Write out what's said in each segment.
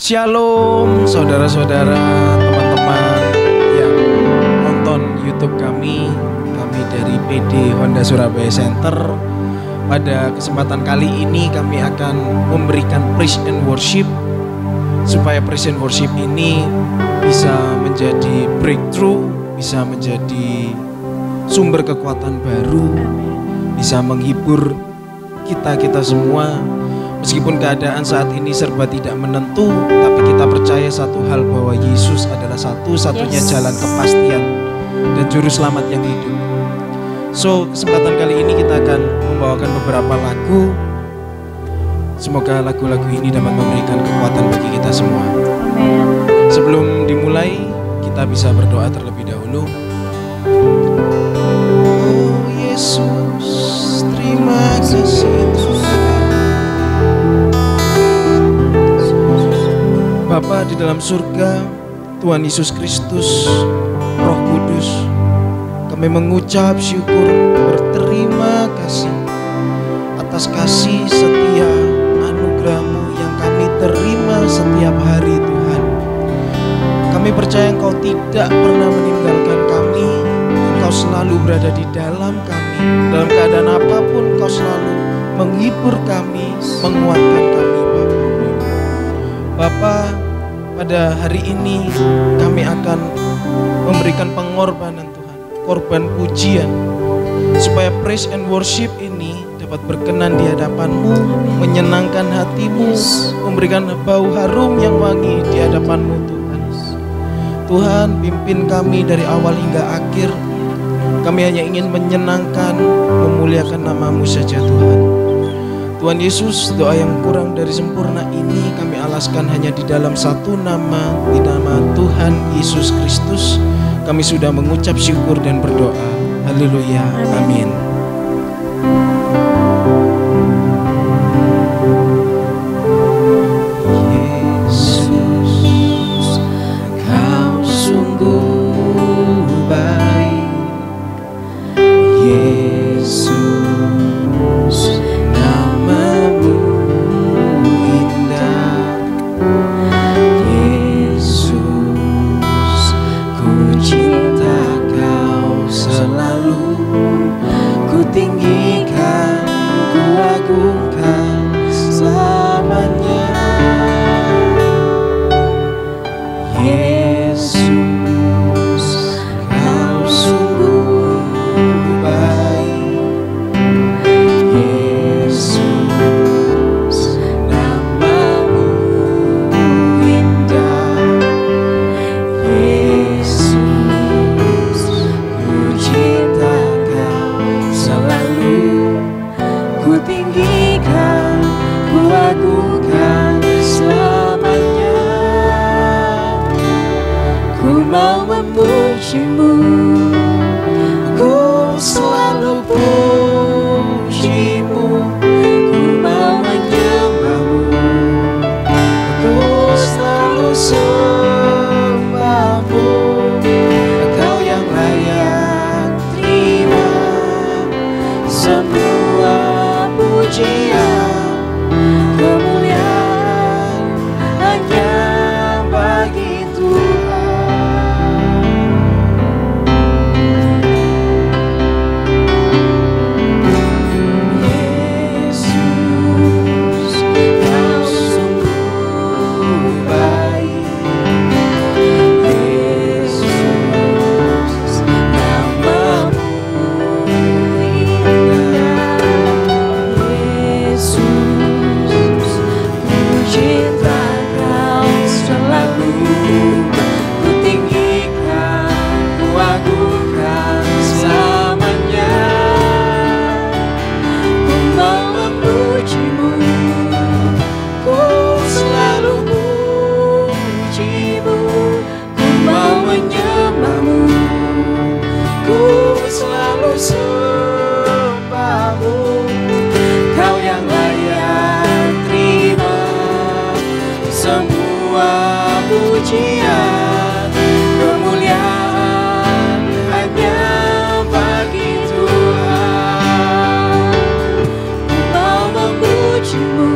Shalom saudara-saudara, teman-teman yang nonton YouTube kami dari PD Honda Surabaya Center. Pada kesempatan kali ini kami akan memberikan praise and worship, supaya praise and worship ini bisa menjadi breakthrough, bisa menjadi sumber kekuatan baru, bisa menghibur kita semua. Meskipun keadaan saat ini serba tidak menentu, tapi kita percaya satu hal, bahwa Yesus adalah satu-satunya jalan kepastian dan juru selamat yang hidup. So, kesempatan kali ini kita akan membawakan beberapa lagu. Semoga lagu-lagu ini dapat memberikan kekuatan bagi kita semua. Sebelum dimulai, kita bisa berdoa terlebih dahulu. Oh Yesus, terima kasih Tuhan. Bapa di dalam surga, Tuhan Yesus Kristus, Roh Kudus, kami mengucap syukur, berterima kasih atas kasih setia anugerah-Mu yang kami terima setiap hari Tuhan. Kami percaya Engkau tidak pernah meninggalkan kami, Engkau selalu berada di dalam kami. Dalam keadaan apapun Engkau selalu menghibur kami, menguatkan kami Bapa. Pada hari ini kami akan memberikan pengorbanan Tuhan, korban pujian, supaya praise and worship ini dapat berkenan di hadapan-Mu, menyenangkan hati-Mu, memberikan bau harum yang wangi di hadapan-Mu Tuhan. Tuhan, pimpin kami dari awal hingga akhir. Kami hanya ingin menyenangkan, memuliakan nama-Mu saja Tuhan. Tuhan Yesus, doa yang kurang dari sempurna ini kami alaskan hanya di dalam satu nama, di nama Tuhan Yesus Kristus. Kami sudah mengucap syukur dan berdoa. Haleluya, amin. Yesus, Kau sungguh baik. Yesus, tinggikan, ku agungkan selamanya. Yesus, Kau sungguh baik. Yesus, nama-Mu indah. Yesus, ku cinta selalu, ku tinggikan, ku agungkan selamanya. Ku mau memuji-Mu, ku selalu puji-Mu. Ku mau menyembah-Mu, ku selalu sembah-Mu. Kau yang layak terima semua pujian, kemuliaan hanya bagi Tuhan. Yesus, Kau sungguh baik. Yesus, nama-Mu indah. Yesus, ku cinta Kau selalu, ku tinggikan, ku agungkan selamanya. Ku mau memuji-Mu, ku selalu puji-Mu. Ku mau menyembah-Mu, ku selalu sembah-Mu. Kau yang layak terima semua pujian, kemuliaan hanya bagi Tuhan. Ku mau memuji-Mu,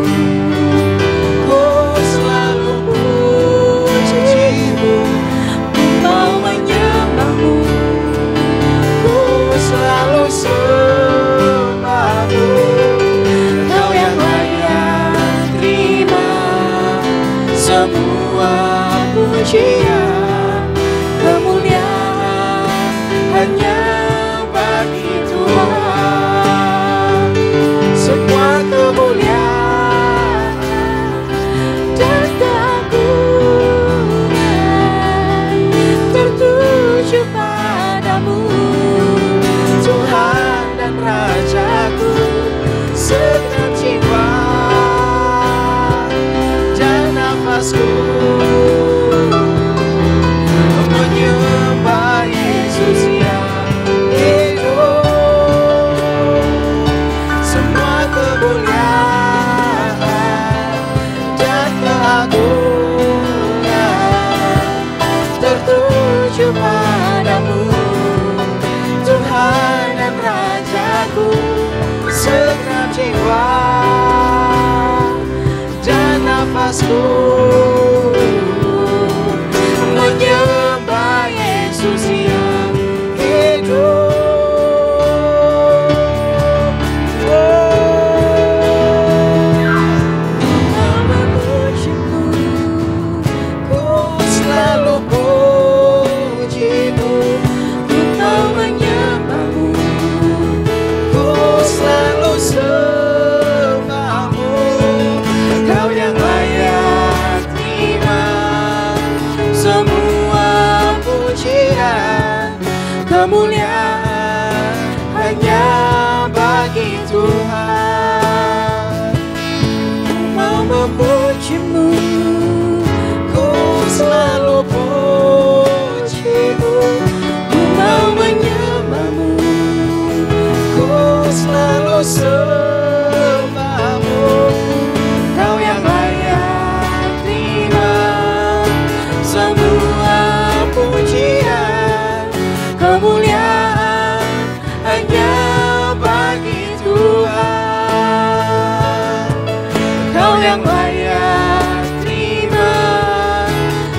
ku selalu puji. selalu sembahmu. Kau yang layak terima semua pujian, kemuliaan hanya bagi Tuhan. Semua kemuliaan dan keagungan tertuju padamu, Tuhan dan Rajaku. Segenap jiwa dan nafasku menyembah Yesus yang hidup. Semua kemuliaan dan keagungan tertuju padamu, Tuhan dan Rajaku. Segenap jiwa dan nafasku menyembah Yesus yang hidup. Ku memujimu, ku selalu pujimu, ku mau menyembahmu, ku selalu sembahmu. Kau yang layak terima semua pujian, kemuliaan hanya bagi Tuhan. Ku mau memujimu, ku selalu pujimu, ku mau menyembahmu, ku selalu sembahmu. Kau yang layak terima semua pujian, kemuliaan hanya bagi Tuhan. Kau yang layak terima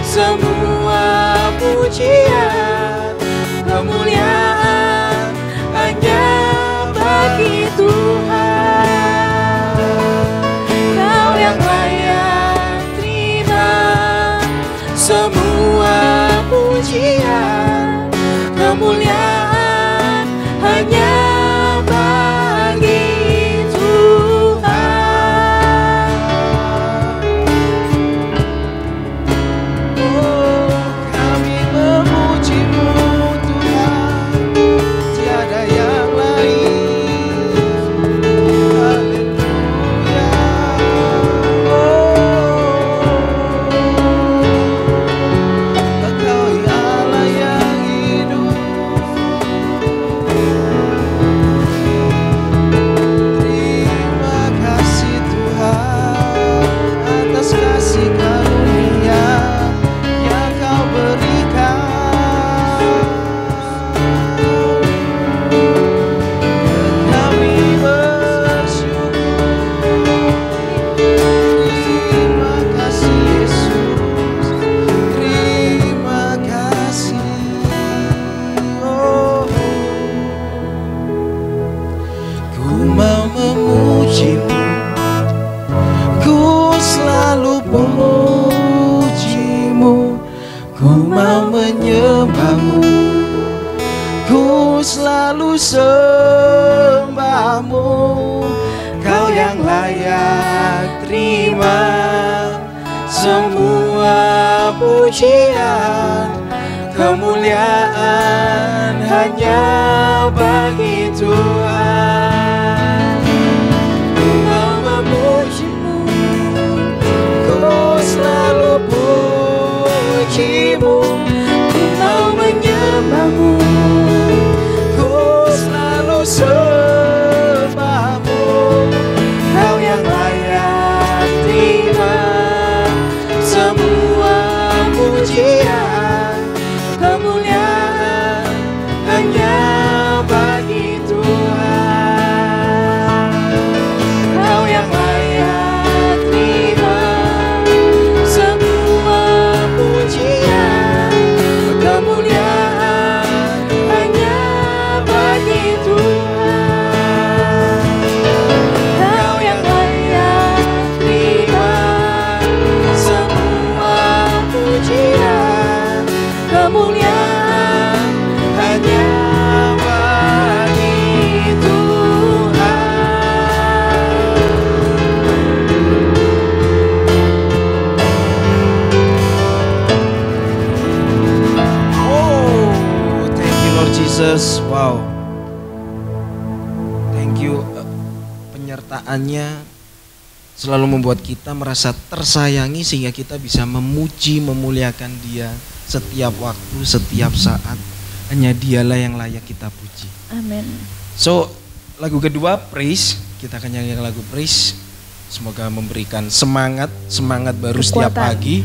semua pujian, kemuliaan hanya bagi Tuhan. Kau yang layak terima semua pujian, kemuliaan hanya bagi Tuhan. Oh, kami memujimu Tuhan, tiada yang lain. Haleluya. Engkau Allah yang hidup. Terima kasih Tuhan atas kasih karunia yang Kau berikan. Kami bersyukur. Terima kasih Yesus. Terima kasih. Oh, ku mau memujimu, ku selalu pujimu, ku mau menyembahmu, ku selalu sembahmu. Kau yang layak terima semua pujian, kemuliaan hanya bagi Tuhan. Ku mau memujimu, ku selalu pujimu, ku mau menyembahmu, ku selalu sembahmu. Kau yang layak terima semua pujian, kemuliaan hanya bagi Tuhan. Kau yang layak terima semua pujian, kemuliaan Jesus. Wow, thank you. Penyertaannya selalu membuat kita merasa tersayangi sehingga kita bisa memuji, memuliakan Dia setiap waktu, setiap saat. Hanya Dialah yang layak kita puji. Amin. So, lagu kedua Praise, kita akan nyanyikan lagu Praise. Semoga memberikan semangat baru setiap pagi.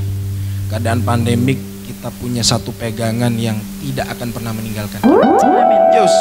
Keadaan pandemik, kita punya satu pegangan yang tidak akan pernah meninggalkan kita. Amin. Yus.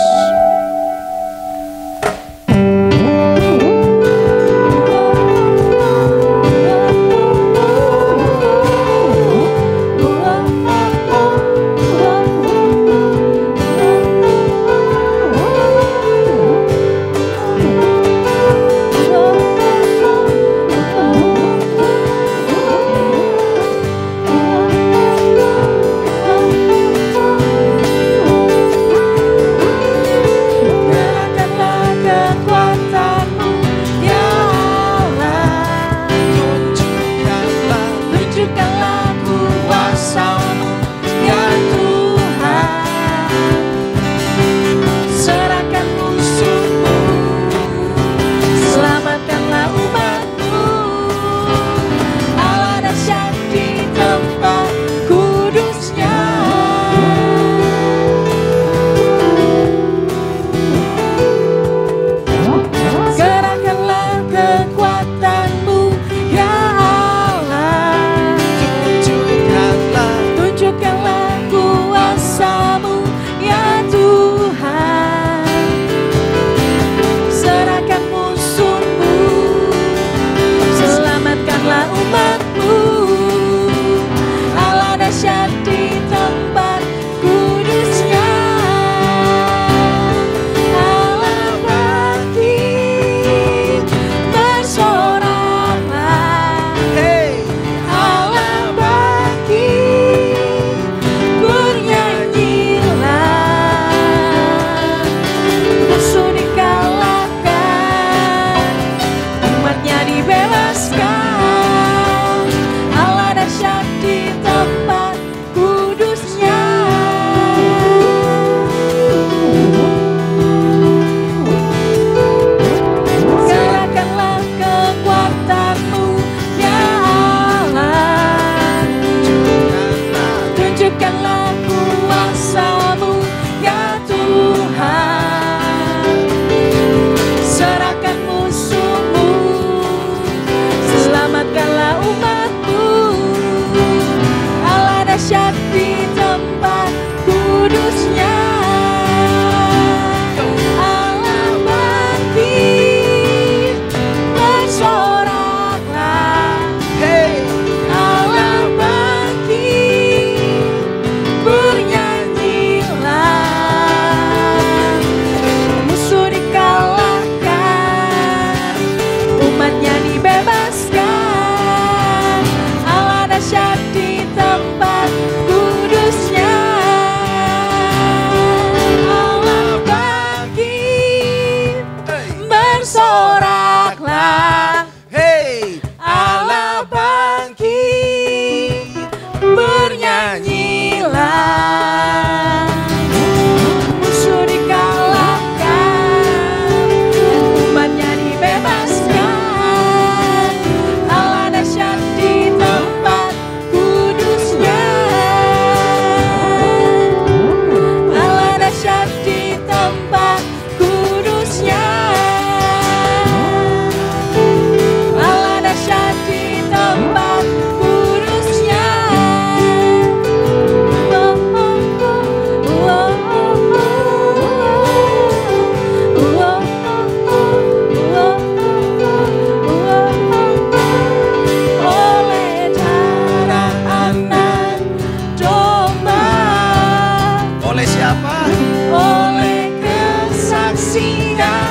Oleh kesaksian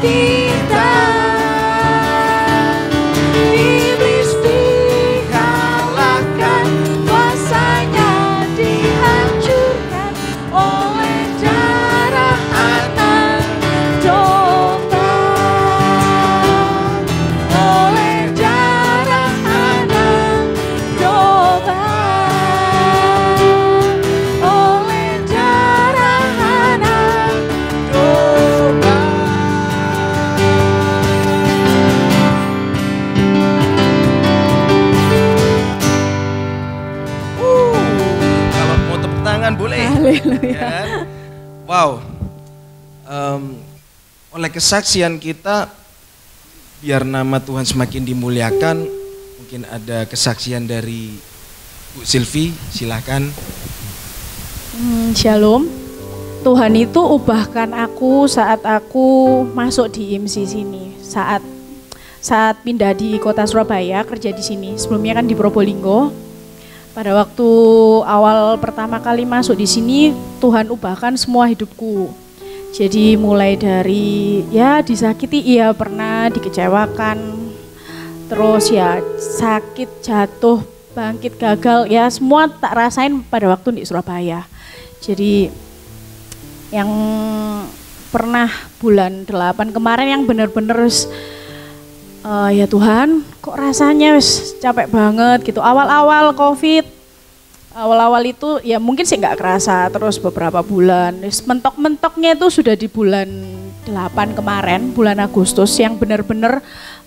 ditahan, iblis dikalahkan, kuasanya dihancurkan oleh darah anak domba, oleh darah anak domba, oleh darah anak domba. Kalau mau tepuk tangan boleh. Haleluya. Kan? Wow. Oleh kesaksian kita, biar nama Tuhan semakin dimuliakan, mungkin ada kesaksian dari Bu Silvi, silahkan. Shalom. Tuhan itu ubahkan aku saat aku masuk di IMSI sini. Saat pindah di kota Surabaya, kerja di sini. Sebelumnya kan di Probolinggo. Pada waktu awal pertama kali masuk di sini, Tuhan ubahkan semua hidupku. Jadi mulai dari ya disakiti, iya pernah, dikecewakan, terus ya sakit, jatuh, bangkit, gagal, ya semua tak rasain pada waktu di Surabaya. Jadi yang pernah bulan 8 kemarin yang benar-benar ya Tuhan, kok rasanya wis capek banget gitu. Awal-awal COVID, awal-awal itu ya mungkin sih nggak kerasa, terus beberapa bulan, mentok-mentoknya itu sudah di bulan 8 kemarin, bulan Agustus, yang benar-benar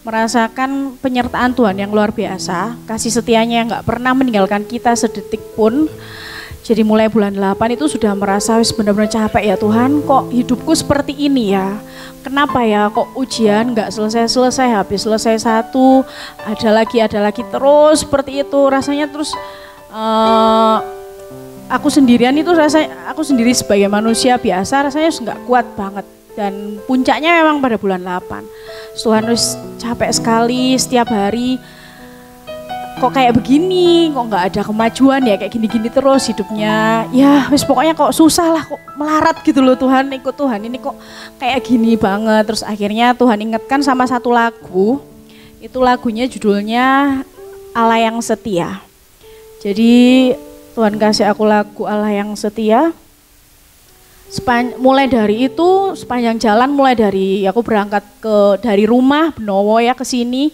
merasakan penyertaan Tuhan yang luar biasa, kasih setianya yang nggak pernah meninggalkan kita sedetik pun. Jadi mulai bulan 8 itu sudah merasa wis benar-benar capek ya Tuhan, kok hidupku seperti ini ya. Kenapa ya kok ujian nggak selesai-selesai, habis selesai satu, ada lagi terus seperti itu rasanya. Terus aku sendirian itu aku sendiri sebagai manusia biasa rasanya nggak kuat banget. Dan puncaknya memang pada bulan 8. Tuhan wis capek sekali setiap hari. Kok kayak begini, kok nggak ada kemajuan ya, kayak gini-gini terus hidupnya. Ya wis pokoknya kok susah lah, kok melarat gitu loh Tuhan, ikut Tuhan ini kok kayak gini banget. Terus akhirnya Tuhan ingatkan sama satu lagu, itu lagunya judulnya Allah yang Setia. Jadi Tuhan kasih aku lagu Allah yang Setia. Mulai dari itu sepanjang jalan, mulai dari aku berangkat dari rumah Benowo ya ke sini.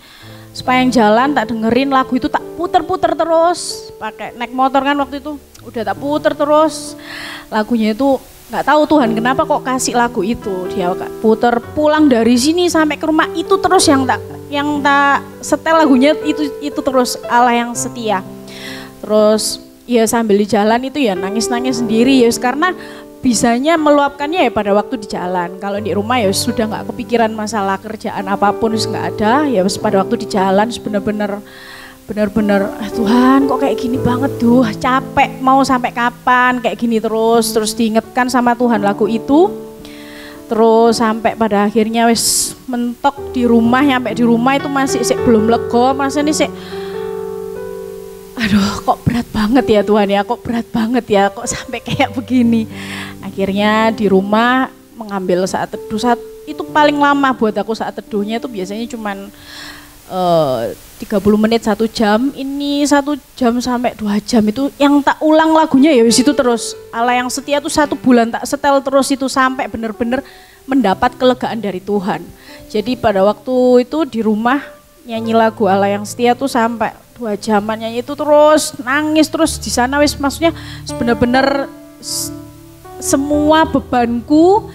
Sepanjang jalan tak dengerin lagu itu, tak puter-puter terus, pakai naik motor kan waktu itu, udah tak puter terus. Lagunya itu nggak tahu Tuhan kenapa kok kasih lagu itu, dia puter pulang dari sini sampai ke rumah itu terus yang tak setel lagunya itu terus Allah yang Setia. Terus ya sambil di jalan itu ya nangis-nangis sendiri ya, karena bisanya meluapkannya ya pada waktu di jalan. Kalau di rumah ya sudah nggak kepikiran masalah kerjaan apapun, nggak ada. Ya pada waktu di jalan benar-benar Tuhan kok kayak gini banget tuh, capek, mau sampai kapan kayak gini terus diingatkan sama Tuhan lagu itu. Terus sampai pada akhirnya wis mentok di rumah, sampai di rumah itu masih belum lego, masih nih aduh kok berat banget ya Tuhan ya, kok berat banget ya, kok sampai kayak begini. Akhirnya di rumah mengambil saat teduh, itu paling lama buat aku saat teduhnya itu biasanya cuman 30 menit 1 jam, ini 1 jam sampai 2 jam itu yang tak ulang lagunya ya wis itu terus. Allah yang Setia tuh 1 bulan tak setel terus itu sampai benar-benar mendapat kelegaan dari Tuhan. Jadi pada waktu itu di rumah nyanyi lagu Allah yang Setia tuh sampai 2 jaman nyanyi itu terus, nangis terus di sana wis, maksudnya benar-benar semua bebanku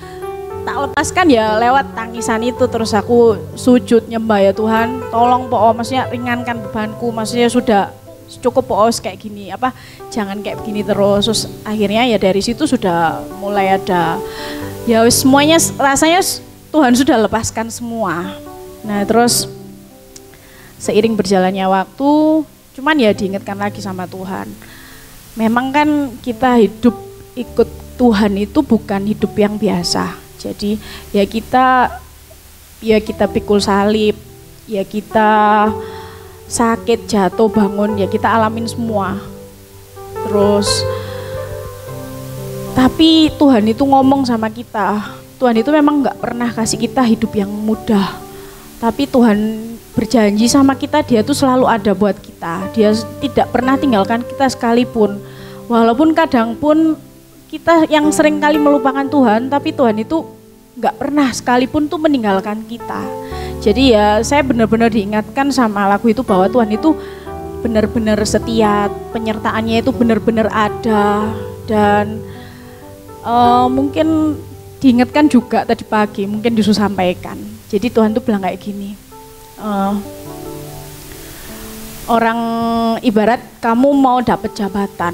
tak lepaskan ya lewat tangisan itu. Terus aku sujud nyembah ya Tuhan, tolong maksudnya ringankan bebanku, maksudnya sudah cukup kayak gini, jangan kayak begini terus. Terus akhirnya ya dari situ sudah mulai ada ya semuanya rasanya Tuhan sudah lepaskan semua. Nah terus seiring berjalannya waktu, cuman ya diingatkan lagi sama Tuhan. Memang kan kita hidup ikut Tuhan itu bukan hidup yang biasa. Jadi ya kita pikul salib, ya kita sakit, jatuh, bangun, ya kita alamin semua. Terus tapi Tuhan itu ngomong sama kita, Tuhan itu memang nggak pernah kasih kita hidup yang mudah. Tapi Tuhan berjanji sama kita, dia tuh selalu ada buat kita. Dia tidak pernah tinggalkan kita sekalipun. Walaupun kadang pun kita yang sering kali melupakan Tuhan, tapi Tuhan itu nggak pernah sekalipun tuh meninggalkan kita. Jadi ya saya benar-benar diingatkan sama lagu itu bahwa Tuhan itu benar-benar setia, penyertaannya itu benar-benar ada. Dan mungkin diingatkan juga tadi pagi, mungkin Yesus sampaikan. Jadi Tuhan tuh bilang kayak gini, orang ibarat kamu mau dapat jabatan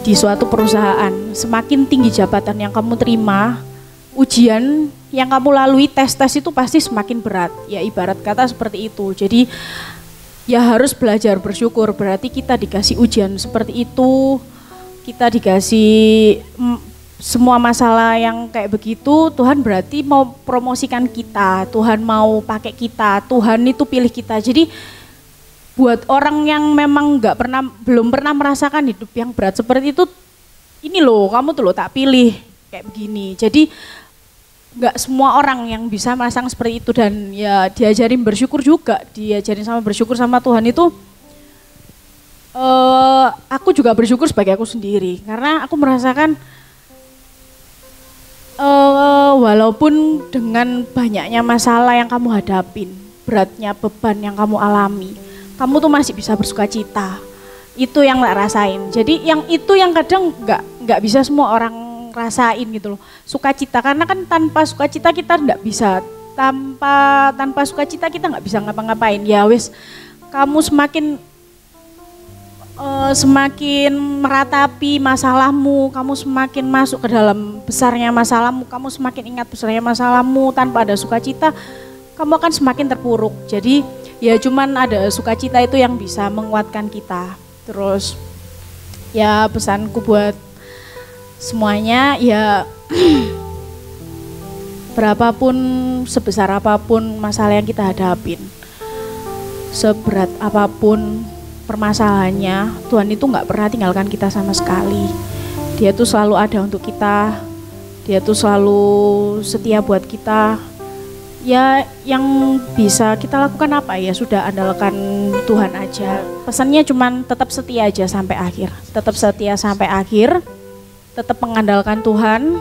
di suatu perusahaan, semakin tinggi jabatan yang kamu terima, ujian yang kamu lalui, tes-tes itu pasti semakin berat. Ya ibarat kata seperti itu. Jadi ya harus belajar bersyukur, berarti kita dikasih ujian seperti itu, kita dikasih semua masalah yang kayak begitu, Tuhan berarti mau promosikan kita, Tuhan mau pakai kita, Tuhan itu pilih kita. Jadi buat orang yang memang belum pernah merasakan hidup yang berat seperti itu, ini loh kamu tuh loh tak pilih kayak begini. Jadi nggak semua orang yang bisa merasakan seperti itu, dan ya diajarin bersyukur juga, diajarin sama bersyukur sama Tuhan itu. Aku juga bersyukur sebagai aku sendiri karena aku merasakan walaupun dengan banyaknya masalah yang kamu hadapin, beratnya beban yang kamu alami, kamu tuh masih bisa bersuka cita. Itu yang tak rasain. Jadi yang itu yang kadang nggak bisa semua orang rasain gitu loh. Sukacita, karena kan tanpa sukacita kita nggak bisa, tanpa sukacita kita nggak bisa ngapa-ngapain. Ya wis, kamu semakin meratapi masalahmu, kamu semakin masuk ke dalam besarnya masalahmu, kamu semakin ingat besarnya masalahmu. Tanpa ada sukacita, kamu akan semakin terpuruk. Jadi ya cuman ada sukacita itu yang bisa menguatkan kita. Terus ya pesanku buat semuanya ya berapapun, sebesar apapun masalah yang kita hadapin, seberat apapun permasalahannya, Tuhan itu nggak pernah tinggalkan kita sama sekali. Dia tuh selalu ada untuk kita, dia tuh selalu setia buat kita. Ya yang bisa kita lakukan apa ya, sudah andalkan Tuhan aja. Pesannya cuman tetap setia aja sampai akhir, tetap setia sampai akhir, tetap mengandalkan Tuhan.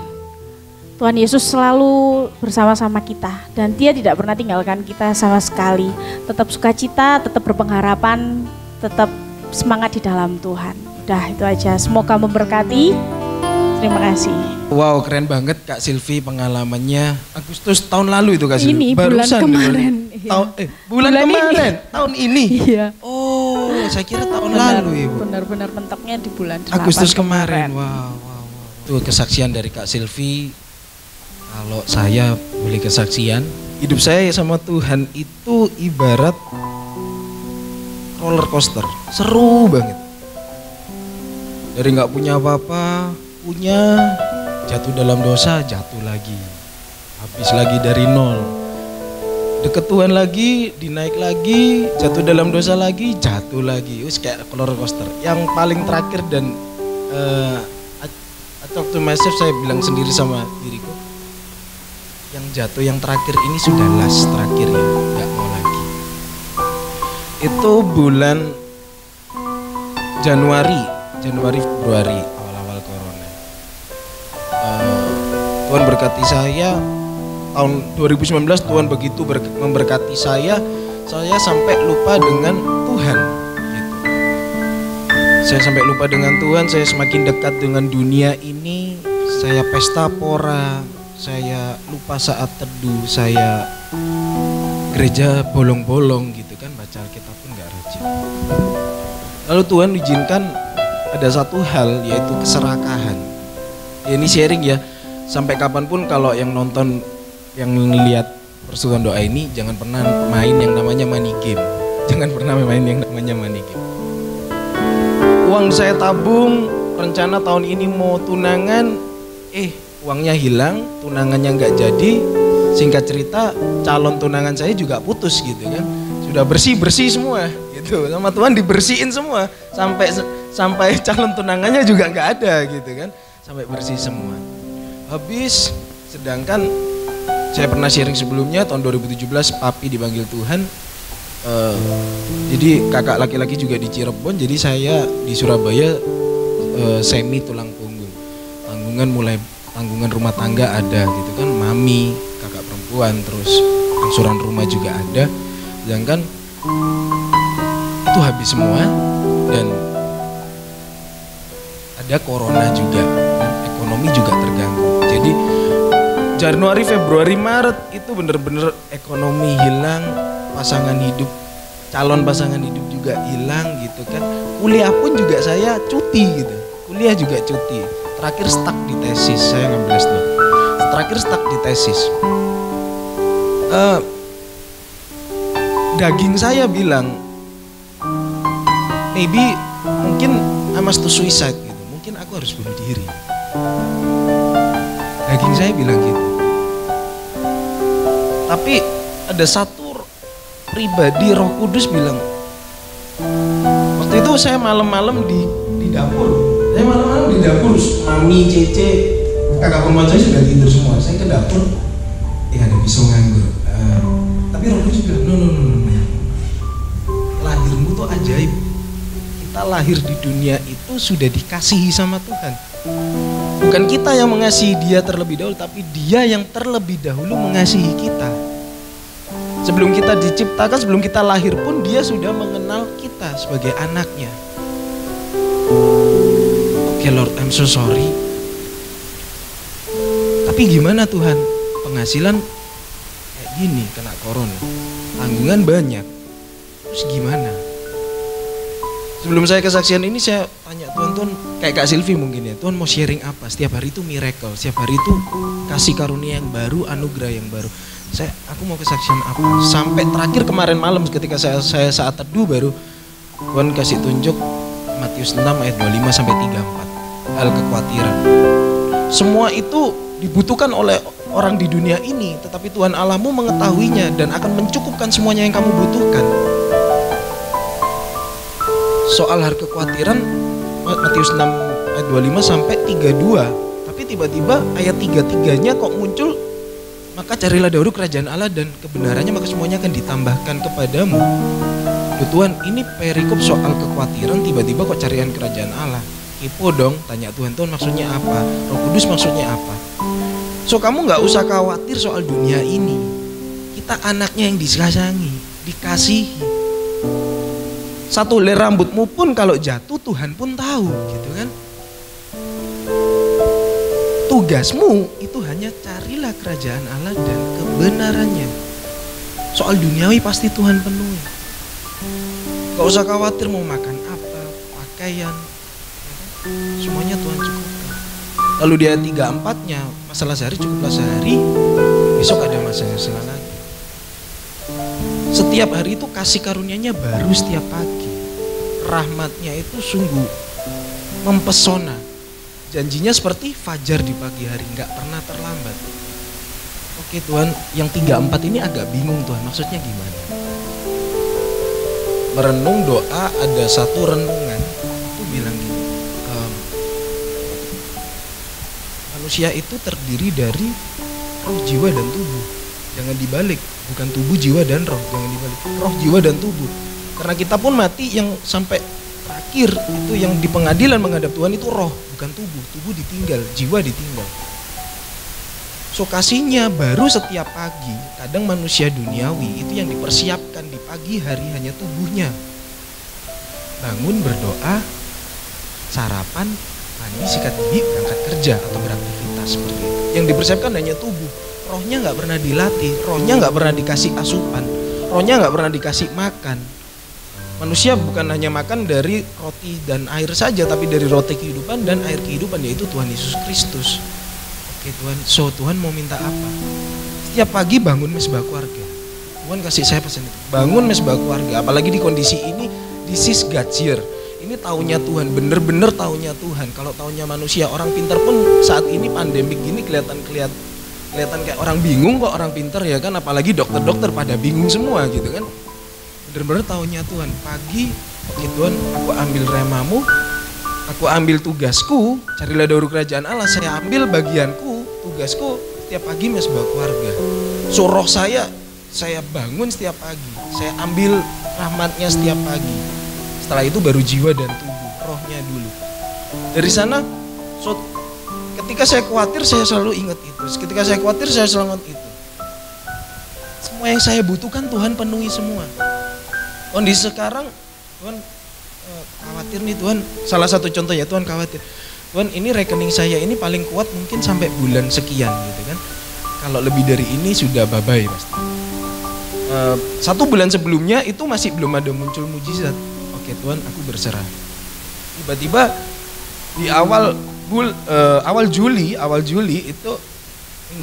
Tuhan Yesus selalu bersama-sama kita dan dia tidak pernah tinggalkan kita sama sekali. Tetap sukacita, tetap berpengharapan, tetap semangat di dalam Tuhan. Udah itu aja, semoga memberkati. Terima kasih. Wow, keren banget Kak Silvi pengalamannya. Agustus tahun lalu itu Kak Silvi. Ini bulan kemarin. Bulan kemarin, tahun ini. Iya. Oh, saya kira tahun lalu Ibu. Benar-benar mentoknya di bulan 8 Agustus kemarin. Wow. Itu kesaksian dari Kak Silvi. Kalau saya boleh kesaksian, hidup saya sama Tuhan itu ibarat roller coaster, seru banget. Dari nggak punya apa-apa, punya, jatuh dalam dosa, jatuh lagi, habis lagi dari nol, deket Tuhan lagi, dinaik lagi, jatuh dalam dosa lagi, jatuh lagi, wis kayak roller coaster. Yang paling terakhir dan I talk to myself, saya bilang sendiri sama diriku, yang jatuh yang terakhir ini sudah last, terakhir ya, nggak mau lagi. Itu bulan Januari, Februari, awal-awal corona. Tuhan berkati saya, tahun 2019 Tuhan begitu memberkati saya sampai lupa dengan Tuhan. Gitu. Saya sampai lupa dengan Tuhan, saya semakin dekat dengan dunia ini, saya pesta pora, saya lupa saat teduh, saya gereja bolong-bolong gitu kan, baca Alkitab pun gak rajin. Lalu Tuhan izinkan ada satu hal, yaitu keserakahan. Ya, ini sharing ya, sampai kapanpun kalau yang nonton, yang lihat persekutuan doa ini, jangan pernah main yang namanya money game. Jangan pernah main yang namanya money game. Uang saya tabung, rencana tahun ini mau tunangan, uangnya hilang, tunangannya nggak jadi. Singkat cerita, calon tunangan saya juga putus gitu kan. Sudah bersih semua gitu, sama Tuhan dibersihin semua, sampai calon tunangannya juga nggak ada gitu kan, sampai bersih semua. Habis Sedangkan saya pernah sharing sebelumnya tahun 2017 papi dipanggil Tuhan. Jadi kakak laki-laki juga di Cirebon, jadi saya di Surabaya semi tulang punggung. Tanggungan rumah tangga ada gitu kan, mami, kakak perempuan, terus angsuran rumah juga ada. Sedangkan itu habis semua dan ada corona juga dan ekonomi juga terganggu. Jadi Januari, Februari, Maret itu bener-bener ekonomi hilang, calon pasangan hidup juga hilang gitu kan. Kuliah pun juga saya cuti gitu, kuliah juga cuti. Terakhir stuck di tesis, saya ngambil S2. Terakhir stuck di tesis. Daging saya bilang, maybe mungkin I must to suicide gitu, mungkin aku harus bunuh diri. Daging saya bilang gitu. Tapi ada satu pribadi Roh Kudus bilang, waktu itu saya malam-malam di dapur. Saya malam-malam di dapur, mami, Cece, kakak perempuan saya sudah tidur semua. Saya ke dapur, ada pisau nganggur. Tapi Roh Kudus bilang, no. Lahirmu tuh ajaib. Kita lahir di dunia itu sudah dikasihi sama Tuhan. Bukan kita yang mengasihi dia terlebih dahulu, tapi dia yang terlebih dahulu mengasihi kita. Sebelum kita diciptakan, sebelum kita lahir pun dia sudah mengenal kita sebagai anaknya. Oke Lord, I'm so sorry. Tapi gimana Tuhan? Penghasilan kayak gini, kena corona. Tanggungan banyak. Terus gimana? Sebelum saya kesaksian ini saya tanya Tuhan, kayak Kak Silvi mungkin ya, Tuhan mau sharing apa? Setiap hari itu miracle, setiap hari itu kasih karunia yang baru, anugerah yang baru. Aku mau kesaksian apa? Sampai terakhir kemarin malam ketika saya saat teduh baru Tuhan kasih tunjuk Matius 6 ayat 25 sampai 34. Hal kekhawatiran. Semua itu dibutuhkan oleh orang di dunia ini, tetapi Tuhan Allahmu mengetahuinya dan akan mencukupkan semuanya yang kamu butuhkan. Soal hal kekhawatiran Matius 6 ayat 25 sampai 32. Tapi tiba-tiba ayat 33-nya kok muncul, maka carilah dahulu kerajaan Allah dan kebenarannya, maka semuanya akan ditambahkan kepadamu. Tuhan, ini perikop soal kekhawatiran, tiba-tiba kok carian kerajaan Allah. Kepo dong, tanya Tuhan maksudnya apa? Roh Kudus maksudnya apa? So kamu gak usah khawatir soal dunia ini. Kita anaknya yang disayangi, dikasihi. Satu helai rambutmu pun kalau jatuh Tuhan pun tahu gitu kan. Tugasmu itu hanya carilah kerajaan Allah dan kebenarannya. Soal duniawi pasti Tuhan penuhi. Gak usah khawatir mau makan apa, pakaian, semuanya Tuhan cukupkan. Lalu di ayat 3-4-nya, masalah sehari cukuplah sehari, besok ada masalah lagi. Setiap hari itu kasih karunia-Nya baru setiap pagi. Rahmat-Nya itu sungguh mempesona. Janjinya seperti fajar di pagi hari, gak pernah terlambat. Oke Tuhan, yang 3-4 ini agak bingung Tuhan, maksudnya gimana? Merenung doa, ada satu renungan itu bilang gini, manusia itu terdiri dari roh, jiwa, dan tubuh. Jangan dibalik, bukan tubuh, jiwa, dan roh, jangan dibalik, roh, jiwa, dan tubuh. Karena kita pun mati yang sampai terakhir itu yang di pengadilan menghadap Tuhan itu roh, bukan tubuh. Tubuh ditinggal, jiwa ditinggal. So kasihnya baru setiap pagi. Kadang manusia duniawi itu yang dipersiapkan di pagi hari hanya tubuhnya. Bangun, berdoa, sarapan, mandi, sikat gigi, berangkat kerja atau beraktivitas seperti itu. Yang dipersiapkan hanya tubuh. Rohnya nggak pernah dilatih, rohnya nggak pernah dikasih asupan, rohnya nggak pernah dikasih makan. Manusia bukan hanya makan dari roti dan air saja, tapi dari roti kehidupan dan air kehidupan, yaitu Tuhan Yesus Kristus. Oke Tuhan, so Tuhan mau minta apa? Setiap pagi bangun mesbah keluarga. Tuhan kasih saya pesan itu, bangun mesbah keluarga. Apalagi di kondisi ini, this is God's year. Ini tahunnya Tuhan, bener-bener tahunnya Tuhan. Kalau tahunnya manusia, orang pintar pun saat ini pandemik gini kelihatan kayak orang bingung kok, orang pintar ya kan. Apalagi dokter-dokter pada bingung semua gitu kan. Bener-bener tahunnya Tuhan. Pagi, oke Tuhan, aku ambil remamu, aku ambil tugasku, carilah dahulu kerajaan Allah. Saya ambil bagianku, tugasku, setiap pagi mesbah keluarga. So roh saya bangun setiap pagi. Saya ambil rahmatnya setiap pagi. Setelah itu baru jiwa dan tubuh, rohnya dulu. Dari sana, so ketika saya khawatir saya selalu ingat itu. Ketika saya khawatir saya selalu ingat itu. Semua yang saya butuhkan Tuhan penuhi semua. Kondisi sekarang Tuhan khawatir nih Tuhan. Salah satu contohnya Tuhan khawatir. Tuhan, ini rekening saya ini paling kuat mungkin sampai bulan sekian gitu kan. Kalau lebih dari ini sudah bye-bye pasti. 1 bulan sebelumnya itu masih belum ada muncul mujizat. Oke Tuhan, aku berserah. Tiba-tiba di awal Juli itu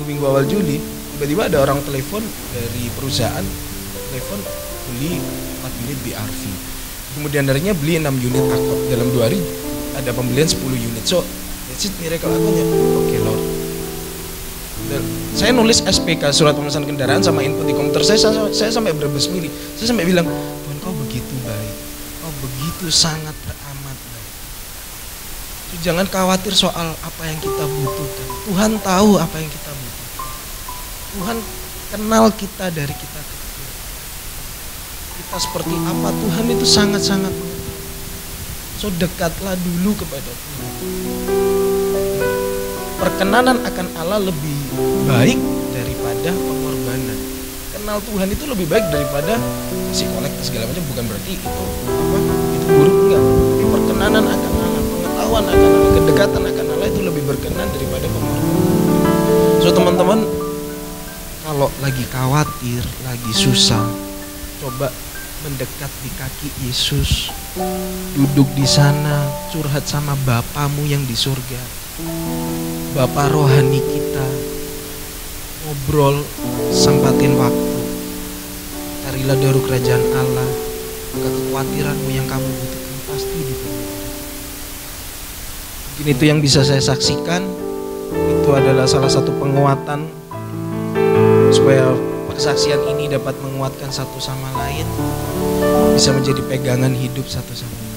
minggu awal Juli, tiba-tiba ada orang telepon dari perusahaan, telepon beli 4 unit BRV. Kemudian darinya beli 6 unit Accord. Dalam 2 hari ada pembelian 10 unit. So, that's it, miracle akunya. Oke Lord. Dan saya nulis SPK, surat pemesanan kendaraan, sama input di komputer saya sampai berbes milih. Saya sampai bilang, Tuhan kau begitu baik, kau begitu sangat teramat baik. So, jangan khawatir soal apa yang kita butuhkan. Tuhan tahu apa yang kita butuhkan. Tuhan kenal kita dari kita kecil. Kita seperti apa, Tuhan itu sangat-sangat mengetahui. So dekatlah dulu kepada Tuhan. Perkenanan akan Allah lebih baik daripada pengorbanan. Kenal Tuhan itu lebih baik daripada si kolektor segala macam. Bukan berarti itu buruk, enggak. Tapi perkenanan akan Allah, pengetahuan akan Allah, kedekatan akan Allah itu lebih berkenan daripada pengorbanan. So teman-teman, kalau lagi khawatir, lagi susah, coba mendekat di kaki Yesus, duduk di sana, curhat sama Bapamu yang di surga, Bapa rohani kita, ngobrol, sempatin waktu, carilah dahulu kerajaan Allah, maka kekhawatiranmu yang kamu butuhkan pasti dipenuhi. Mungkin itu yang bisa saya saksikan, itu adalah salah satu penguatan supaya kesaksian ini dapat menguatkan satu sama lain, bisa menjadi pegangan hidup satu sama lain.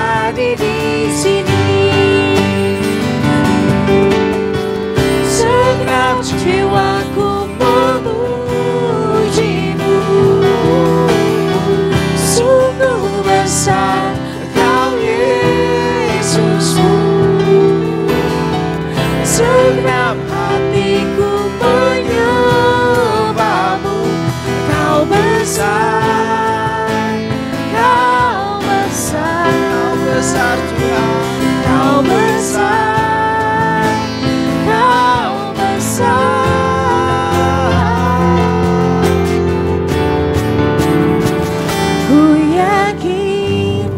terjadi di sini. Segenap jiwaku memuji-Mu. Sungguh besar Kau Yesusku. Segenap hatiku menyembah-Mu. Kau besar, Kau besar, Kau besar Tuhan, Kau besar, Kau besar. Ku yakin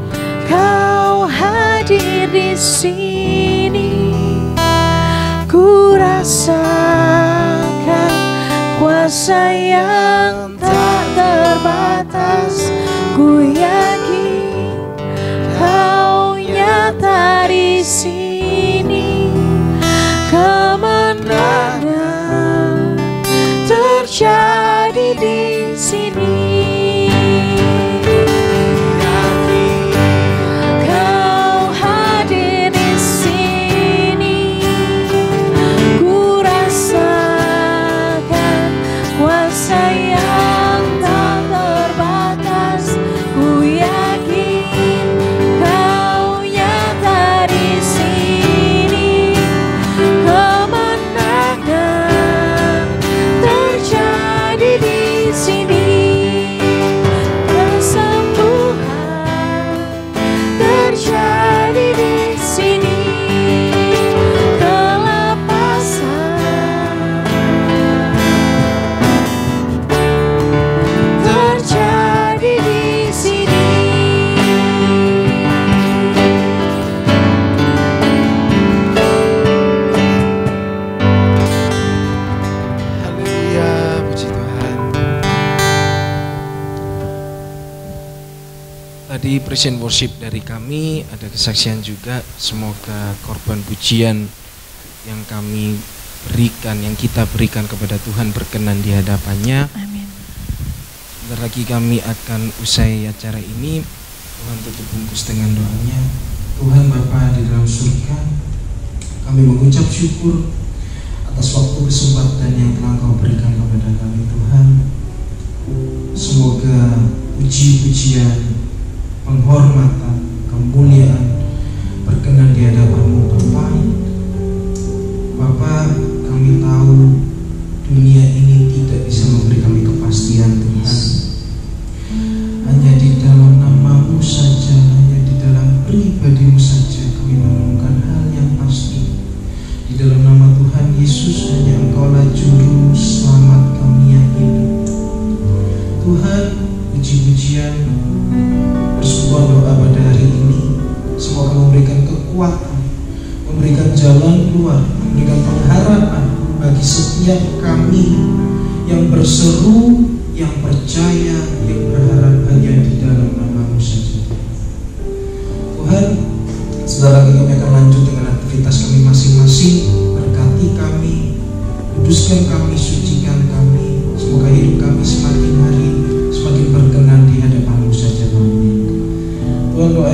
Kau hadir di sini. Ku rasakan kuasa yang tak terbatas. Ku yakin Kau nyata di sini. Kemenangan terjadi di sini. Kau hadir di sini. Ku rasakan kuasa yang tak terbatas. Ku yakin Kau nyata di sini. Kemenangan terjadi di sini. Kesembuhan terjadi di sini. Kelepasan terjadi di sini. Haleluya, puji Tuhan. Tadi present worship dari kami, ada kesaksian juga. Semoga korban pujian yang kami berikan, yang kita berikan kepada Tuhan berkenan di hadapannya. Amin. Sebentar lagi kami akan usai acara ini. Tuhan tutup bungkus dengan doanya. Tuhan Bapa di dalam surga, kami mengucap syukur atas waktu kesempatan yang telah Kau berikan kepada kami Tuhan. Semoga puji-pujian, penghormatan, kemuliaan berkenan di hadapan-Mu Bapa. Bapa, kami tahu dunia ini tidak bisa memberi kami kepastian Tuhan. Hanya di dalam nama-Mu saja, hanya di dalam pribadi-Mu saja kami menemukan hal yang pasti. Di dalam nama Tuhan Yesus, hanya Engkaulah juru selamat kami yang hidup. Tuhan, puji-pujian, persekutuan doa pada hari ini semoga memberikan kekuatan, memberikan jalan keluar, memberikan pengharapan bagi setiap kami yang berseru, yang percaya, yang berharap hanya di dalam nama-Mu saja. Tuhan, sebentar lagi kami akan lanjut dengan aktivitas kami masing-masing. Berkati kami, kuduskan kami, sucikan kami. Semoga hidup kami semakin hari semakin berkenan di hadapan-Mu saja. Tuhan, doa